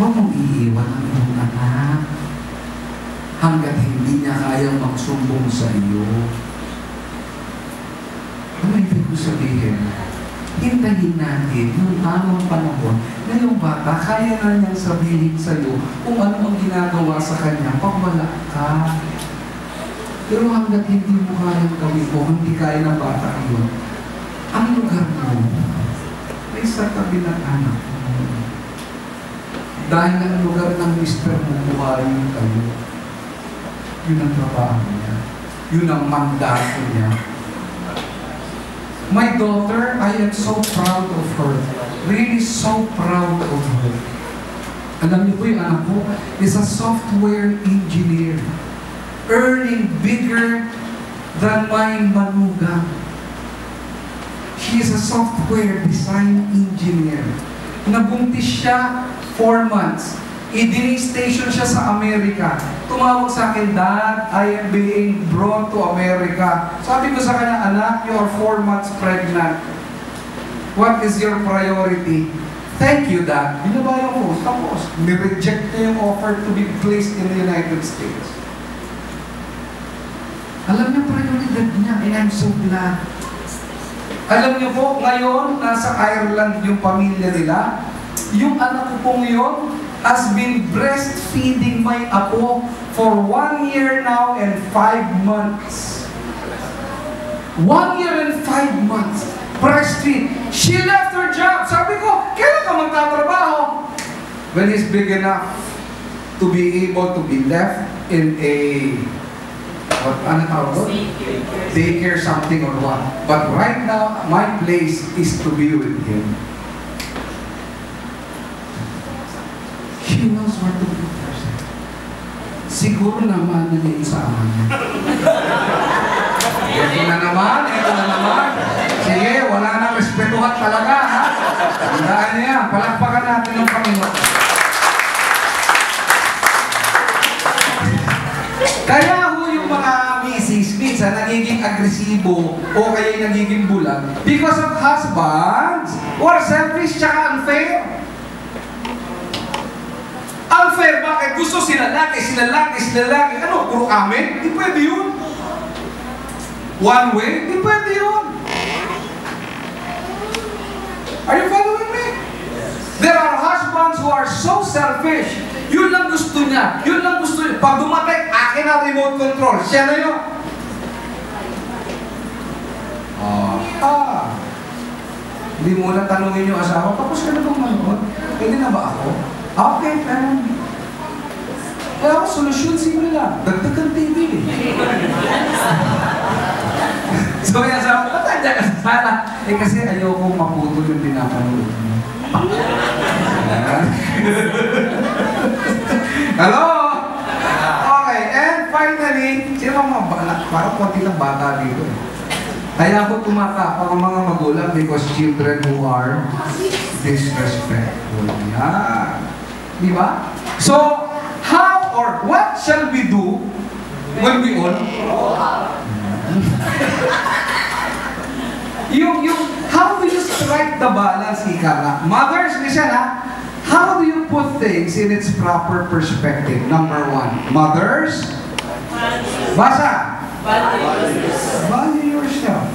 huwag mong iiwan ang iyong anak hanggat hindi niya kayang magsumbong sa iyo. Ano ibig ko sabihin? Hintayin natin yung tamang panahon na yung bata kaya na niyang sabihin sa iyo kung ano ang ginagawa sa kanya pag wala ka. Pero hanggat hindi mo kayang gawin mo, hindi kaya ng bata yun, ang lugar mo ay sa tabi ng anak mo. Dahil ang lugar ng mister mo, buhayin kayo. Yun ang trabaho niya. Yun ang mandato niya. My daughter, I am so proud of her. Really so proud of her. Alam niyo po yung anak ko, is a software engineer. Earning bigger than my manugang. She is a software design engineer. Nabuntis siya 4 months. I-station siya sa Amerika. Tumawag sa akin, Dad, I am being brought to America. Sabi ko sa kanya, anak, you are 4 months pregnant. What is your priority? Thank you, Dad. Binabayan ko. Tapos, ni-reject niya yung offer to be placed in the United States. Alam niyo, prioridad niya, and I'm so glad. Alam niyo po, ngayon, nasa Ireland yung pamilya nila. Yung anak ko pong yun, has been breastfeeding my apo for 1 year now and 5 months. 1 year and 5 months. Breastfeed. She left her job. Sabi ko, kailan ka magtatrabaho? When he's big enough to be able to be left in a daycare something or what. But right now, my place is to be with him. She knows where to put herself. Siguro naman na niya yung sa ama niya. Ito na naman. Sige, wala na respetuhan talaga, ha? Tandaan niya, palakpakan natin ng Panginoon. Kaya ho yung mga misis, minsan nagiging agresibo o kaya nagiging bulag because of husbands who are selfish tsaka unfair. Unfair, bakit? Gusto sila laki. Ano, puro amin? Di pwede yun. One way? Di pwede yun. Are you following me? There are husbands who are so selfish. Yun lang gusto niya. Pag dumating, akin ang remote control. Siya na yun. Hindi mo na tanongin yung asawa, tapos ka na bang manood? Pwede na ba ako? Okay, pero kaya ako, solusyon simple lang. Dagdagan TV. So, kaya sabi, patanda ka sana. Kasi ayoko maputol yung pinapanood mo. Hello? Okay, and finally, sino mga bata? Parang konti ng bata dito. Kaya ako tumatapak ang mga magulang because children who are disrespectful. Yan. Di ba? So, how or what shall we do when we all grow up? How do you strike the balance, ika nga? Mothers, listen ha. How do you put things in its proper perspective? Number 1, mothers, basa. Value yourself.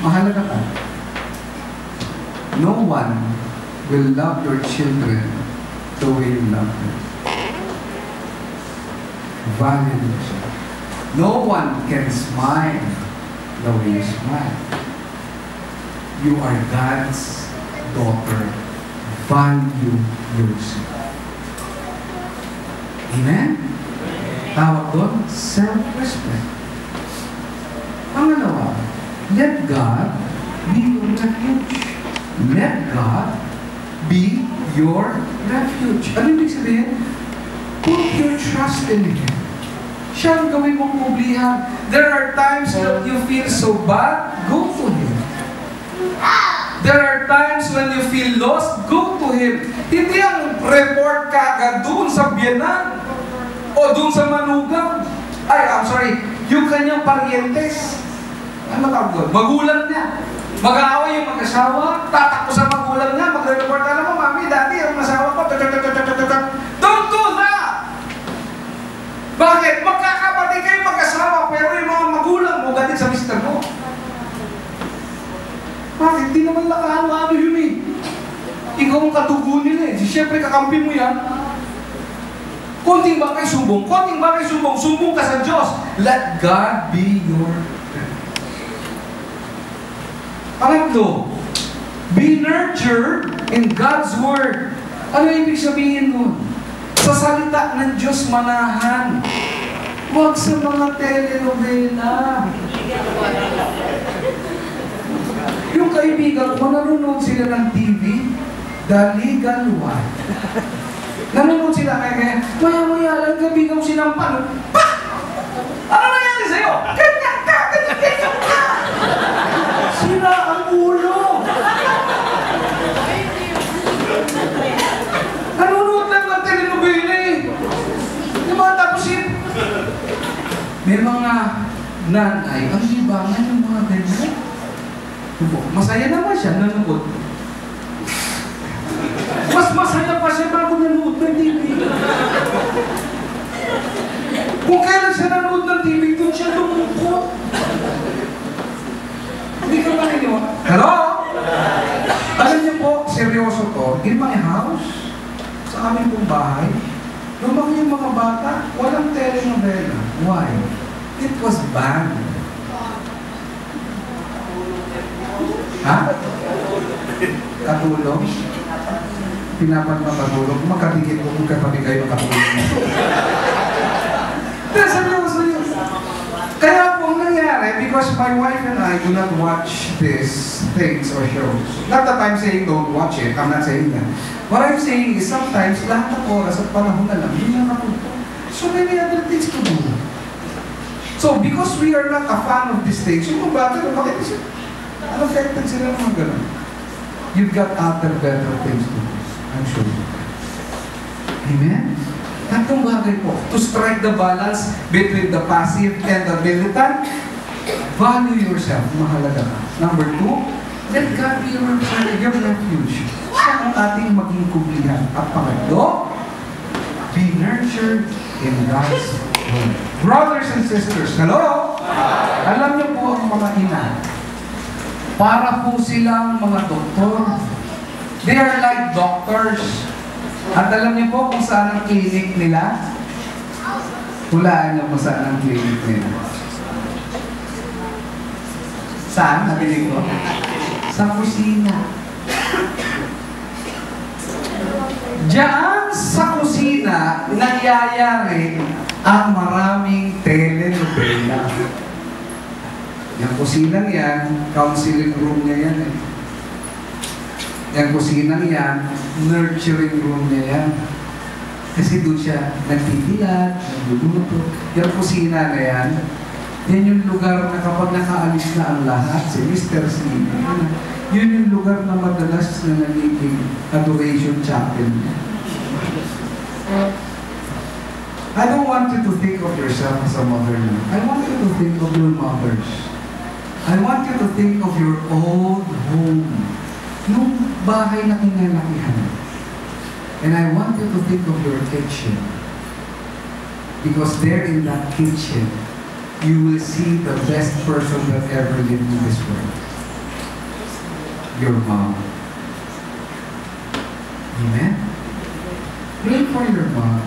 Mahalaga ka. No one will love your children the way you love them. Value yourself. No one can smile the way you smile. You are God's daughter. Value yourself. Amen? Tawag doon, self-respect. Pangalawa, let God be your refuge. Let God be your refuge. Ano ibig sabihin? Put your trust in Him. Siya ang gawin mong publihan. There are times that you feel so bad, go to Him. There are times when you feel lost, go to Him. Hindi ang report ka agad doon sa biyanan o doon sa manugang. Yung kanyang parientes. Ano tawag doon? Magulang niya. Mag-aaway yung mag-asawa, tatakbo sa magulang niya, magre-report ka naman, Mami, Daddy, ang asawa ko, itong kadugo nila eh. Siyempre, kakampi mo yan. Konting bagay subong, sumbong ka sa Diyos. Let God be your friend. Pangatlo, be nurtured in God's Word. Ano ibig sabihin nun? Sa salita ng Diyos manahan. Huwag sa mga telenovela. Yung kaibigan ko, nanonood sila ng TV, The Legal Wife. Nanonood sila kaya, maya-maya lang, kaibigan ko sinampal. Pa! Ano nangyari sa'yo? Ganyan ka! Ganyan ka! Sira ang ulo! Nanonood lang ng telenovela eh. Yung mga tapusin. May mga nanay, ang libangan yung mga ganyan. Masaya naman siya, nanonood. Mas masaya pa siya bago nanonood ng TV. Kung kailan siya nanonood ng TV, doon siya lumungkot. Hindi ka ba ninyo? Hello? Alam niyo po, seryoso to, in my house, sa aming pong bahay, lumaki yung mga bata, walang telenovela. Why? It was banned. Ha? Katulong? Pinapan mo katulong? Makadikit mo kung katabi kayo katulong. Pero seryoso yun. Kaya po ang nangyari, because my wife and I do not watch these things or shows. Not that I'm saying don't watch it, I'm not saying that. What I'm saying is sometimes lahat ng oras at panahon na lang, yun lang ako. So many other things to do. So because we are not a fan of these things, yung bata, bakit siya? Affected sila ng mga ganun. You've got other better things to do. I'm sure. Amen? Tatlong bagay po. To strike the balance between the passive and the militant, value yourself. Mahalaga ka. Number 2, let God be your refuge. Siya ang ating maging kublihan. At pangatlo, be nurtured in God's Word. Brothers and sisters, hello? Alam niyo po ang mga ina. Para po silang mga doktor. They are like doctors. At alam niyo po kung saan ang clinic nila? Hulaan niyo kung saan ang clinic nila. Saan? Nabiling ko? Sa kusina. Diyan sa kusina, nangyayari ang maraming telenovela. Yung kusinang yan, counseling room niya yan eh. Yung kusinang yan, nurturing room niya yan. Kasi doon siya nagtitilat, nagluluto. Yung kusina na yan, yan yung lugar na kapag nakaalis na ang lahat, si Mr. C, yun yung lugar na madalas na nagiging adoration chapel niya. I don't want you to think of yourself as a mother now. I want you to think of your mothers. I want you to think of your old home. Yung bahay na kinalakihan. And I want you to think of your kitchen. Because there in that kitchen, you will see the best person that ever lived in this world. Your mom. Amen? Pray for your mom.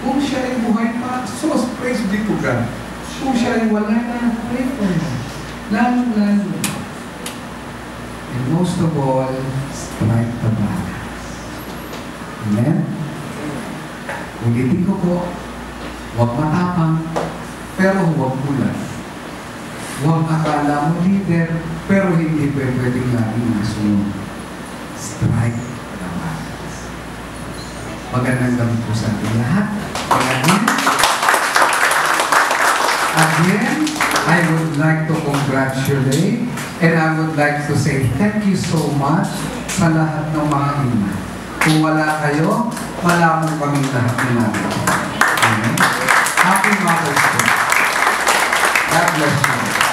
Kung siya ay buhay pa, so praise be to God. Kung siya ay wala na, pray for her. Lalo. And most of all, strike the balance. Amen? Ulitin ko po, huwag matapang, pero huwag bulan. Huwag akala mo leader, pero hindi pwedeng laging nasunod. Strike the balance. Magandang gabi po sa ating lahat. Again, I would like to congratulate and I would like to say thank you so much sa lahat ng mga ina. Kung wala kayo, wala mo kami lahat ng natin. Amen? Happy Mother's Day. God bless you.